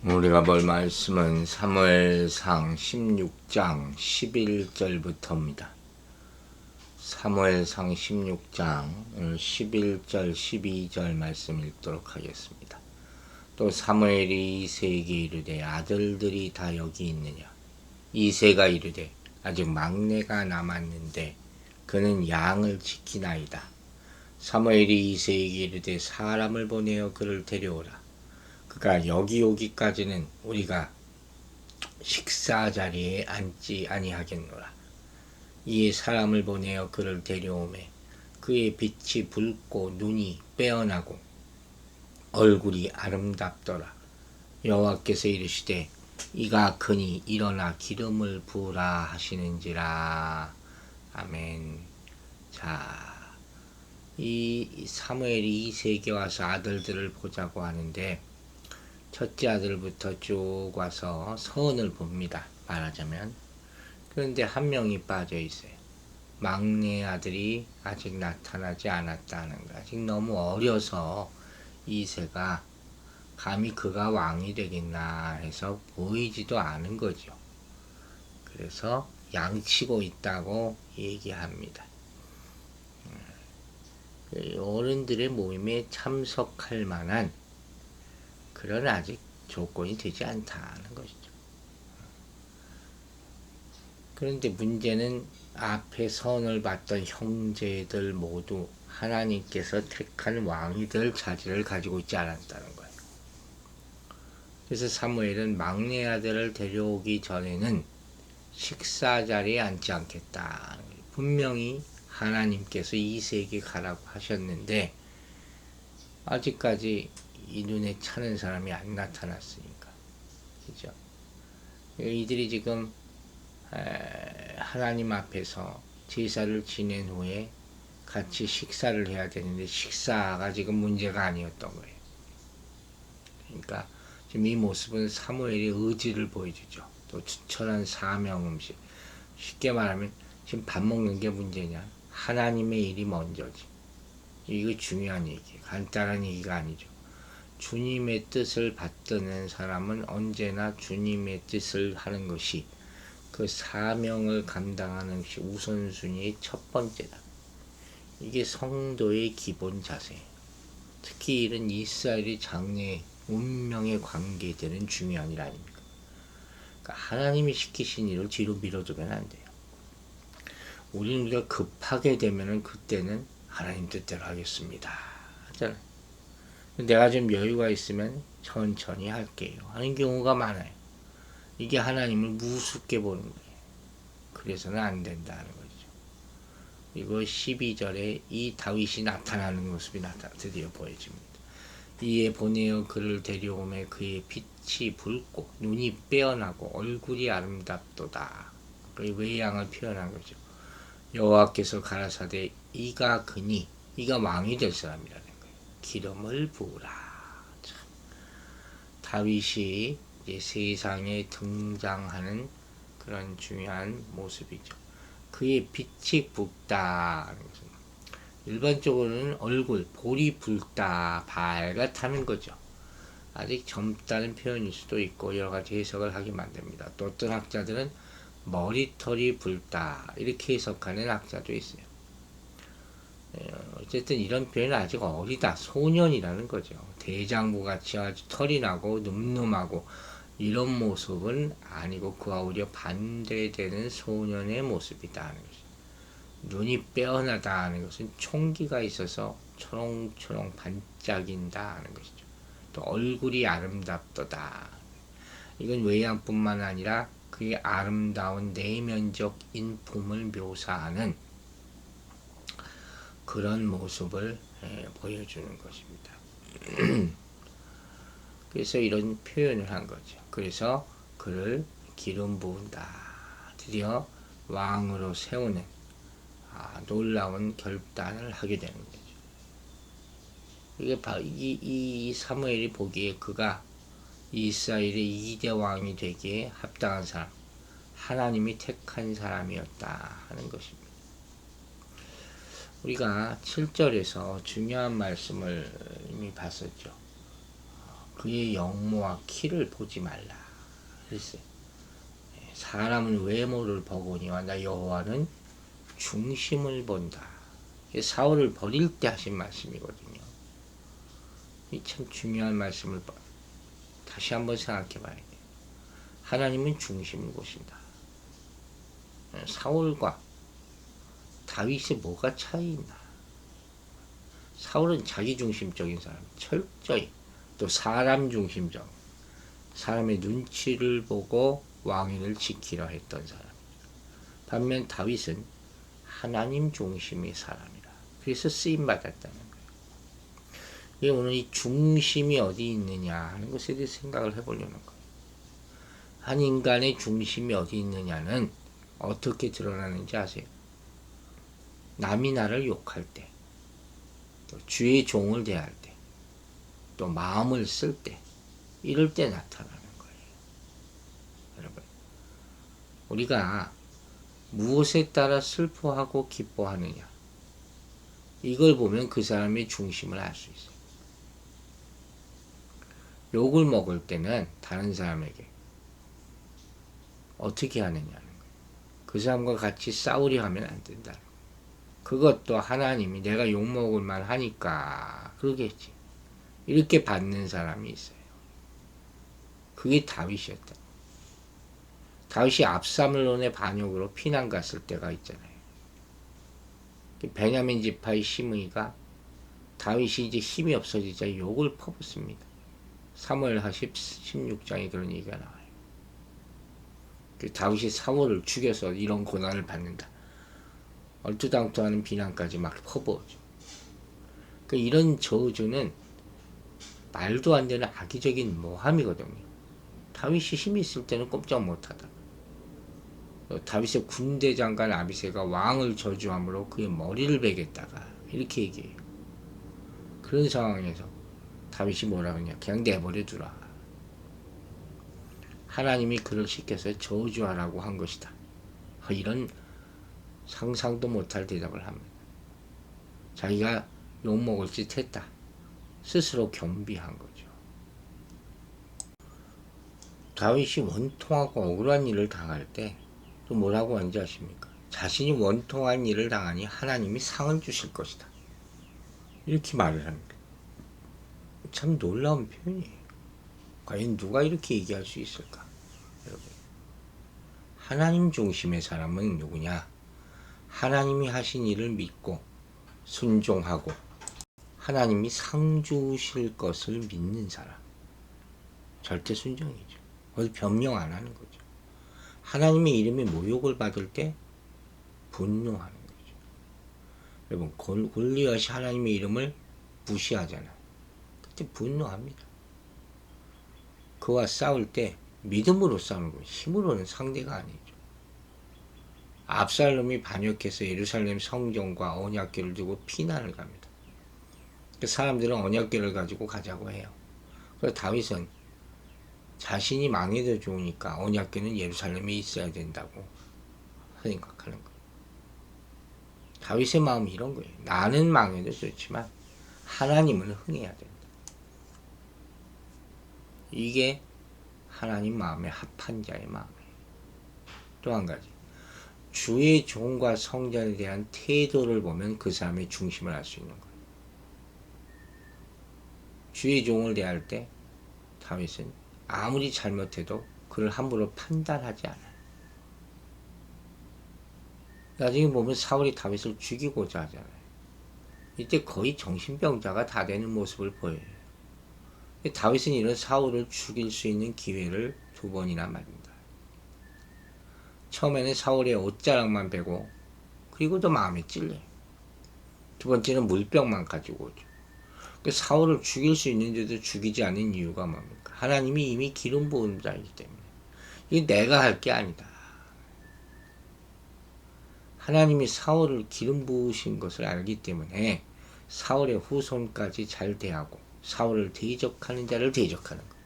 우리가 볼 말씀은 사무엘상 16장 11절부터입니다. 사무엘상 16장 11절 12절 말씀 읽도록 하겠습니다. 또 사무엘이 이새에게 이르되 아들들이 다 여기 있느냐. 이새가 이르되 아직 막내가 남았는데 그는 양을 지키나이다. 사무엘이 이새에게 이르되 사람을 보내어 그를 데려오라. 그가 여기 오기까지는 우리가 식사 자리에 앉지 아니하겠노라. 이에 사람을 보내어 그를 데려오매 그의 빛이 붉고 눈이 빼어나고 얼굴이 아름답더라. 여호와께서 이르시되 이가 크니 일어나 기름을 부으라 하시는지라. 아멘. 자, 이 사무엘이 이새에게 와서 아들들을 보자고 하는데 첫째 아들부터 쭉 와서 선을 봅니다. 말하자면. 그런데 한 명이 빠져 있어요. 막내 아들이 아직 나타나지 않았다는 거. 아직 너무 어려서 이새가 감히 그가 왕이 되겠나 해서 보이지도 않은 거죠. 그래서 양치고 있다고 얘기합니다. 어른들의 모임에 참석할 만한 그런 아직 조건이 되지 않다는 것이죠. 그런데 문제는 앞에 선을 봤던 형제들 모두 하나님께서 택한 왕이 될 자질을 가지고 있지 않았다는 거예요. 그래서 사무엘은 막내 아들을 데려오기 전에는 식사 자리에 앉지 않겠다. 분명히 하나님께서 이새에게 가라고 하셨는데 아직까지 이 눈에 차는 사람이 안 나타났으니까. 그죠? 이들이 지금 하나님 앞에서 제사를 지낸 후에 같이 식사를 해야 되는데 식사가 지금 문제가 아니었던 거예요. 그러니까 지금 이 모습은 사무엘의 의지를 보여주죠. 또 추천한 사명 음식. 쉽게 말하면 지금 밥 먹는 게 문제냐? 하나님의 일이 먼저지. 이거 중요한 얘기예요. 간단한 얘기가 아니죠. 주님의 뜻을 받드는 사람은 언제나 주님의 뜻을 하는 것이 그 사명을 감당하는 것이 우선순위의 첫 번째다. 이게 성도의 기본 자세예요. 특히 이런 이스라엘의 장래 운명에 관계되는 중요한 일 아닙니까? 그러니까 하나님이 시키신 일을 뒤로 밀어두면 안 돼요. 우리가 급하게 되면은 그때는 하나님 뜻대로 하겠습니다 하잖아요. 내가 좀 여유가 있으면 천천히 할게요 하는 경우가 많아요. 이게 하나님을 무섭게 보는 거예요. 그래서는 안 된다는 거죠. 이거 12절에 이 다윗이 나타나는 모습이 드디어 보여집니다. 이에 보내어 그를 데려오매 그의 빛이 붉고 눈이 빼어나고 얼굴이 아름답도다. 외양을 표현한 거죠. 여호와께서 가라사대 이가 그니 이가 왕이 될 사람이라는 거예요. 기름을 부으라. 참. 다윗이 이제 세상에 등장하는 그런 중요한 모습이죠. 그의 빛이 붉다. 일반적으로는 얼굴, 볼이 붉다, 밝았다는 거죠. 아직 젊다는 표현일 수도 있고 여러 가지 해석을 하게 만듭니다. 또 어떤 학자들은 머리털이 붉다 이렇게 해석하는 학자도 있어요. 어쨌든 이런 표현은 아직 어리다, 소년이라는 거죠. 대장부 같이 아주 털이 나고 늠름하고 이런 모습은 아니고 그와 오히려 반대되는 소년의 모습이다 하는 것이죠. 눈이 빼어나다 하는 것은 총기가 있어서 초롱초롱 반짝인다 하는 것이죠. 또 얼굴이 아름답도다. 이건 외양뿐만 아니라 그의 아름다운 내면적 인품을 묘사하는 그런 모습을 보여주는 것입니다. 그래서 이런 표현을 한 거죠. 그래서 그를 기름 부은다. 드디어 왕으로 세우는 놀라운 결단을 하게 되는 거죠. 이게 바로 이 사무엘이 보기에 그가 이스라엘의 2대 왕이 되기에 합당한 사람, 하나님이 택한 사람이었다 하는 것입니다. 우리가 7절에서 중요한 말씀을 이미 봤었죠. 그의 영모와 키를 보지 말라 그랬어요. 사람은 외모를 보거니와 나 여호와는 중심을 본다. 사울을 버릴 때 하신 말씀이거든요. 이 참 중요한 말씀을 다시 한번 생각해 봐야 돼요. 하나님은 중심을 보신다. 사울과 다윗이 뭐가 차이 있나? 사울은 자기중심적인 사람, 철저히 또 사람 중심적, 사람의 눈치를 보고 왕위를 지키려 했던 사람. 반면 다윗은 하나님 중심의 사람이라. 그래서 쓰임 받았다는 거예요. 오늘 이 중심이 어디 있느냐 하는 것에 대해 생각을 해보려는 거예요. 한 인간의 중심이 어디 있느냐는 어떻게 드러나는지 아세요? 남이 나를 욕할 때, 또 주의 종을 대할 때, 또 마음을 쓸 때, 이럴 때 나타나는 거예요. 여러분, 우리가 무엇에 따라 슬퍼하고 기뻐하느냐, 이걸 보면 그 사람의 중심을 알 수 있어요. 욕을 먹을 때는 다른 사람에게 어떻게 하느냐는 거예요. 그 사람과 같이 싸우려 하면 안 된다. 그것도 하나님이 내가 욕먹을 만 하니까 그러겠지. 이렇게 받는 사람이 있어요. 그게 다윗이었다. 다윗이 압살롬의 반역으로 피난 갔을 때가 있잖아요. 베냐민 지파의 시므이가 다윗이 이제 힘이 없어지자 욕을 퍼붓습니다. 사무엘하 16장에 그런 얘기가 나와요. 다윗이 사울을 죽여서 이런 고난을 받는다. 얼토당토하는 비난까지 막 퍼부어죠. 이런 저주는 말도 안 되는 악의적인 모함이거든요. 다윗이 힘이 있을 때는 꼼짝 못하다. 다윗의 군대 장관 아비새가 왕을 저주함으로 그의 머리를 베겠다가 이렇게 얘기해요. 그런 상황에서 다윗이 뭐라 그러냐, 그냥 내버려 두라. 하나님이 그를 시켜서 저주하라고 한 것이다. 이런 상상도 못할 대답을 합니다. 자기가 욕먹을 짓 했다. 스스로 겸비한 거죠. 다윗이 원통하고 억울한 일을 당할 때 또 뭐라고 하는지 아십니까? 자신이 원통한 일을 당하니 하나님이 상을 주실 것이다. 이렇게 말을 합니다. 참 놀라운 표현이에요. 과연 누가 이렇게 얘기할 수 있을까? 여러분, 하나님 중심의 사람은 누구냐? 하나님이 하신 일을 믿고 순종하고 하나님이 상 주실 것을 믿는 사람. 절대 순종이죠. 어디 변명 안 하는 거죠. 하나님의 이름에 모욕을 받을 때 분노하는 거죠. 여러분, 골리앗이 하나님의 이름을 무시하잖아요. 그때 분노합니다. 그와 싸울 때 믿음으로 싸우는 거예요. 힘으로는 상대가 아니죠. 압살롬이 반역해서 예루살렘 성전과 언약궤를 두고 피난을 갑니다. 사람들은 언약궤를 가지고 가자고 해요. 그래서 다윗은 자신이 망해도 좋으니까 언약궤는 예루살렘에 있어야 된다고 생각하는 거예요. 다윗의 마음이 이런 거예요. 나는 망해도 좋지만 하나님은 흥해야 된다. 이게 하나님 마음에 합한 자의 마음이에요. 또 한 가지, 주의 종과 성전에 대한 태도를 보면 그 사람의 중심을 알 수 있는 거예요. 주의 종을 대할 때 다윗은 아무리 잘못해도 그를 함부로 판단하지 않아요. 나중에 보면 사울이 다윗을 죽이고자 하잖아요. 이때 거의 정신병자가 다 되는 모습을 보여요. 다윗은 이런 사울을 죽일 수 있는 기회를 2번이나 맞는다. 처음에는 사울의 옷자락만 베고 그리고도 마음에 찔려요. 2번째는 물병만 가지고 오죠. 사울을 죽일 수 있는데도 죽이지 않은 이유가 뭡니까? 하나님이 이미 기름 부은 자이기 때문에. 이게 내가 할 게 아니다. 하나님이 사울을 기름 부으신 것을 알기 때문에 사울의 후손까지 잘 대하고 사울을 대적하는 자를 대적하는 것.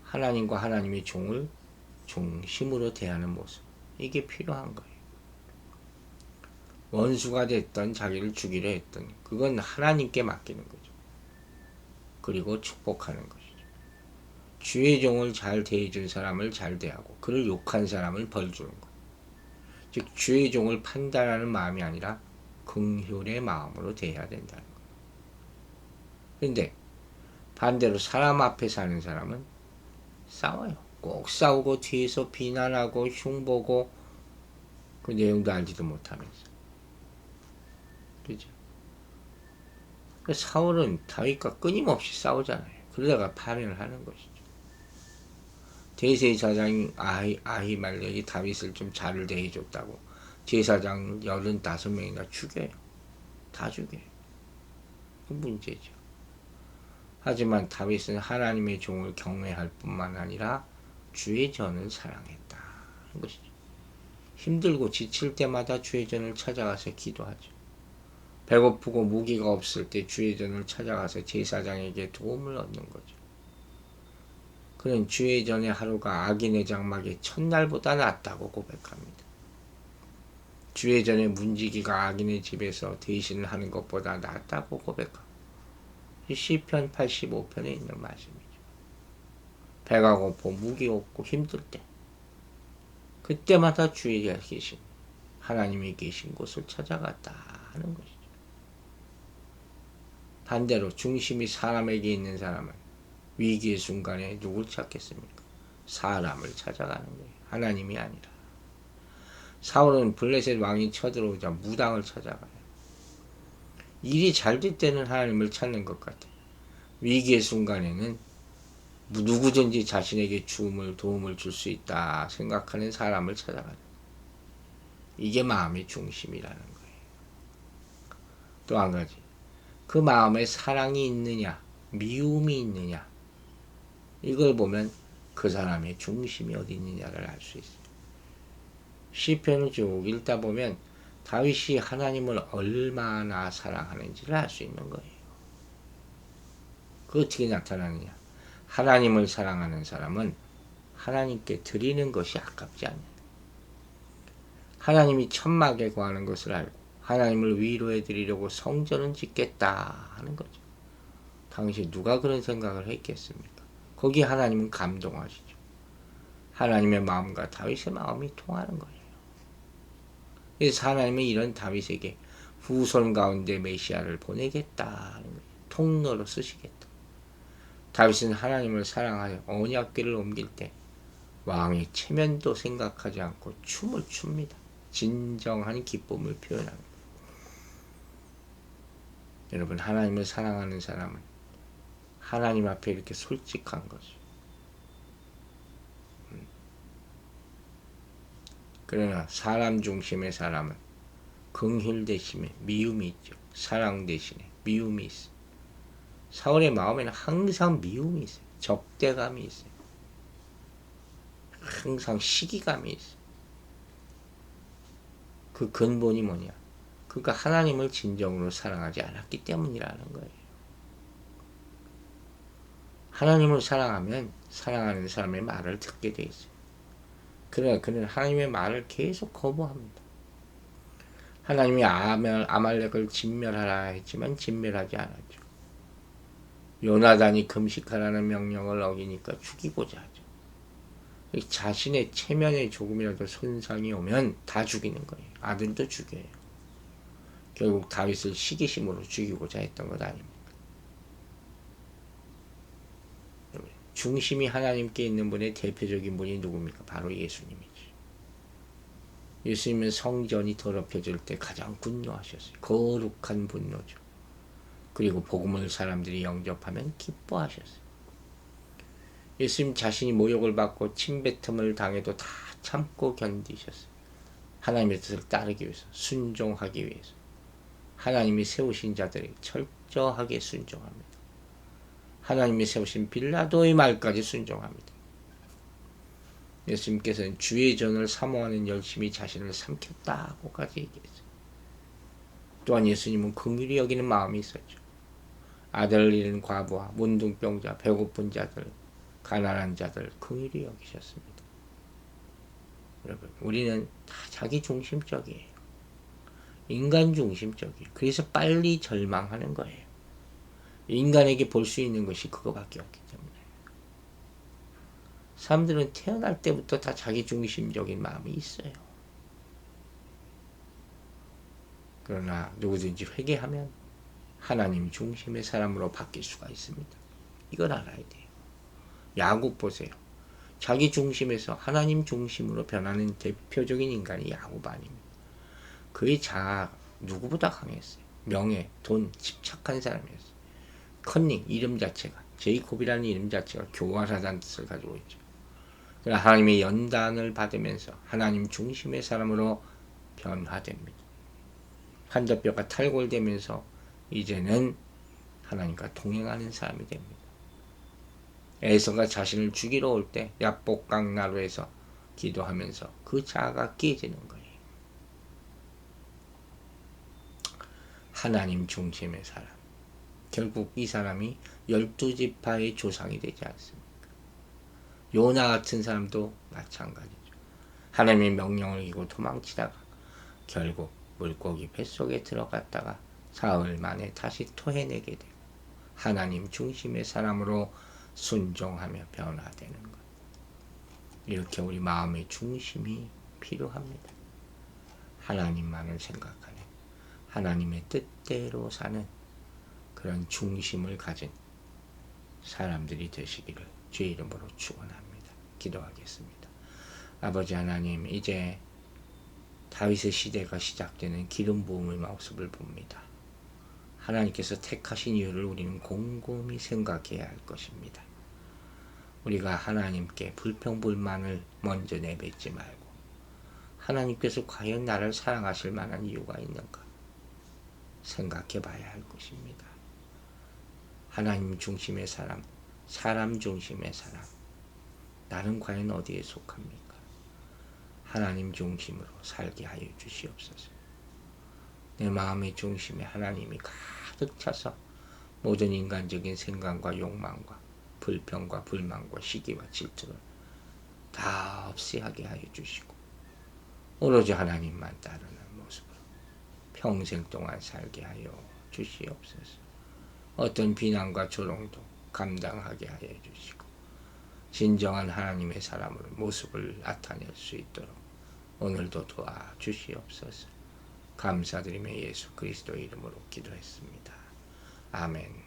하나님과 하나님의 종을 중심으로 대하는 모습. 이게 필요한 거예요. 원수가 됐던 자기를 죽이려 했던 그건 하나님께 맡기는 거죠. 그리고 축복하는 것이죠. 주의 종을 잘 대해준 사람을 잘 대하고 그를 욕한 사람을 벌 주는 것. 즉 주의 종을 판단하는 마음이 아니라 긍휼의 마음으로 대해야 된다는 것. 그런데 반대로 사람 앞에 사는 사람은 싸워요. 꼭 싸우고 뒤에서 비난하고 흉보고 그 내용도 알지도 못하면서. 그죠? 사울은 다윗과 끊임없이 싸우잖아요. 그러다가 파멸을 하는 것이죠. 대제사장 아히말렉이 다윗을 좀 잘 대해줬다고 제사장 85명이나 죽여요. 다 죽여요. 그 문제죠. 하지만 다윗은 하나님의 종을 경외할 뿐만 아니라 주의 전을 사랑했다 하는 것이죠. 힘들고 지칠 때마다 주의 전을 찾아가서 기도하죠. 배고프고 무기가 없을 때 주의 전을 찾아가서 제사장에게 도움을 얻는 거죠. 그는 주의 전의 하루가 악인의 장막의 첫날보다 낫다고 고백합니다. 주의 전의 문지기가 악인의 집에서 대신을 하는 것보다 낫다고 고백합니다. 시편 85편에 있는 말씀이죠. 배가 고파 무기 없고 힘들 때 그때마다 주의 계신 하나님이 계신 곳을 찾아갔다 하는 것이죠. 반대로 중심이 사람에게 있는 사람은 위기의 순간에 누굴 찾겠습니까? 사람을 찾아가는 거예요. 하나님이 아니라. 사울은 블레셋 왕이 쳐들어오자 무당을 찾아가요. 일이 잘 될 때는 하나님을 찾는 것 같아요. 위기의 순간에는 누구든지 자신에게 도움을 줄 수 있다 생각하는 사람을 찾아가요. 이게 마음의 중심이라는 거예요. 또 한 가지. 그 마음에 사랑이 있느냐, 미움이 있느냐, 이걸 보면 그 사람의 중심이 어디 있느냐를 알 수 있어요. 시편을 쭉 읽다 보면 다윗이 하나님을 얼마나 사랑하는지를 알 수 있는 거예요. 그 어떻게 나타나느냐. 하나님을 사랑하는 사람은 하나님께 드리는 것이 아깝지 않아요. 하나님이 천막에 거하는 것을 알고 하나님을 위로해 드리려고 성전은 짓겠다 하는 거죠. 당시 누가 그런 생각을 했겠습니까? 거기 하나님은 감동하시죠. 하나님의 마음과 다윗의 마음이 통하는 거예요. 그래서 하나님은 이런 다윗에게 후손 가운데 메시아를 보내겠다 하는 거예요. 통로로 쓰시겠다. 다윗은 하나님을 사랑하여 언약궤를 옮길 때 왕의 체면도 생각하지 않고 춤을 춥니다. 진정한 기쁨을 표현합니다. 여러분, 하나님을 사랑하는 사람은 하나님 앞에 이렇게 솔직한 거죠. 그러나 사람 중심의 사람은 긍휼 대신에 미움이 있죠. 사랑 대신에 미움이 있어요. 사울의 마음에는 항상 미움이 있어요. 적대감이 있어요. 항상 시기감이 있어요. 그 근본이 뭐냐? 그가 하나님을 진정으로 사랑하지 않았기 때문이라는 거예요. 하나님을 사랑하면 사랑하는 사람의 말을 듣게 돼 있어요. 그러나 그는 하나님의 말을 계속 거부합니다. 하나님이 아말렉을 진멸하라 했지만 진멸하지 않았죠. 요나단이 금식하라는 명령을 어기니까 죽이고자 하죠. 자신의 체면에 조금이라도 손상이 오면 다 죽이는 거예요. 아들도 죽여요. 결국 다윗을 시기심으로 죽이고자 했던 것 아닙니까? 중심이 하나님께 있는 분의 대표적인 분이 누굽니까? 바로 예수님이죠. 예수님은 성전이 더럽혀질 때 가장 분노하셨어요. 거룩한 분노죠. 그리고 복음을 사람들이 영접하면 기뻐하셨어요. 예수님 자신이 모욕을 받고 침뱉음을 당해도 다 참고 견디셨어요. 하나님의 뜻을 따르기 위해서, 순종하기 위해서. 하나님이 세우신 자들이 철저하게 순종합니다. 하나님이 세우신 빌라도의 말까지 순종합니다. 예수님께서는 주의 전을 사모하는 열심히 자신을 삼켰다고까지 얘기했어요. 또한 예수님은 긍휼히 여기는 마음이 있었죠. 아들을 잃은 과부와 문둥병자, 배고픈 자들, 가난한 자들 긍휼히 여기셨습니다. 여러분, 우리는 다 자기 중심적이에요. 인간 중심적이에요. 그래서 빨리 절망하는 거예요. 인간에게 볼 수 있는 것이 그거밖에 없기 때문에. 사람들은 태어날 때부터 다 자기중심적인 마음이 있어요. 그러나 누구든지 회개하면 하나님 중심의 사람으로 바뀔 수가 있습니다. 이걸 알아야 돼요. 야곱 보세요. 자기 중심에서 하나님 중심으로 변하는 대표적인 인간이 야곱 아닙니다. 그의 자아 누구보다 강했어요. 명예, 돈, 집착한 사람이었어요. 컨닝, 이름 자체가, 제이콥이라는 이름 자체가 교활하다는 뜻을 가지고 있죠. 그러나 하나님의 연단을 받으면서 하나님 중심의 사람으로 변화됩니다. 환자뼈가 탈골되면서 이제는 하나님과 동행하는 사람이 됩니다. 에서가 자신을 죽이러 올 때 야복강나루에서 기도하면서 그 자아가 깨지는 거예요. 하나님 중심의 사람. 결국 이 사람이 12지파의 조상이 되지 않습니까? 요나 같은 사람도 마찬가지죠. 하나님의 명령을 이기고 도망치다가 결국 물고기 뱃속에 들어갔다가 사흘 만에 다시 토해내게 되고 하나님 중심의 사람으로 순종하며 변화되는 것. 이렇게 우리 마음의 중심이 필요합니다. 하나님만을 생각하는, 하나님의 뜻대로 사는 그런 중심을 가진 사람들이 되시기를 주의 이름으로 축원합니다. 기도하겠습니다. 아버지 하나님, 이제 다윗의 시대가 시작되는 기름 부음의 모습을 봅니다. 하나님께서 택하신 이유를 우리는 곰곰이 생각해야 할 것입니다. 우리가 하나님께 불평불만을 먼저 내뱉지 말고 하나님께서 과연 나를 사랑하실 만한 이유가 있는가 생각해 봐야 할 것입니다. 하나님 중심의 사람, 사람 중심의 사람, 나는 과연 어디에 속합니까? 하나님 중심으로 살게 하여 주시옵소서. 내 마음의 중심에 하나님이 가득 차서 모든 인간적인 생각과 욕망과 불평과 불만과 시기와 질투를 다 없이 하게 하여 주시고 오로지 하나님만 따르는 모습으로 평생 동안 살게 하여 주시옵소서. 어떤 비난과 조롱도 감당하게 하여 주시고 진정한 하나님의 사람으로 모습을 나타낼 수 있도록 오늘도 도와주시옵소서. 감사드리며 예수 그리스도의 이름으로 기도했습니다. 아멘.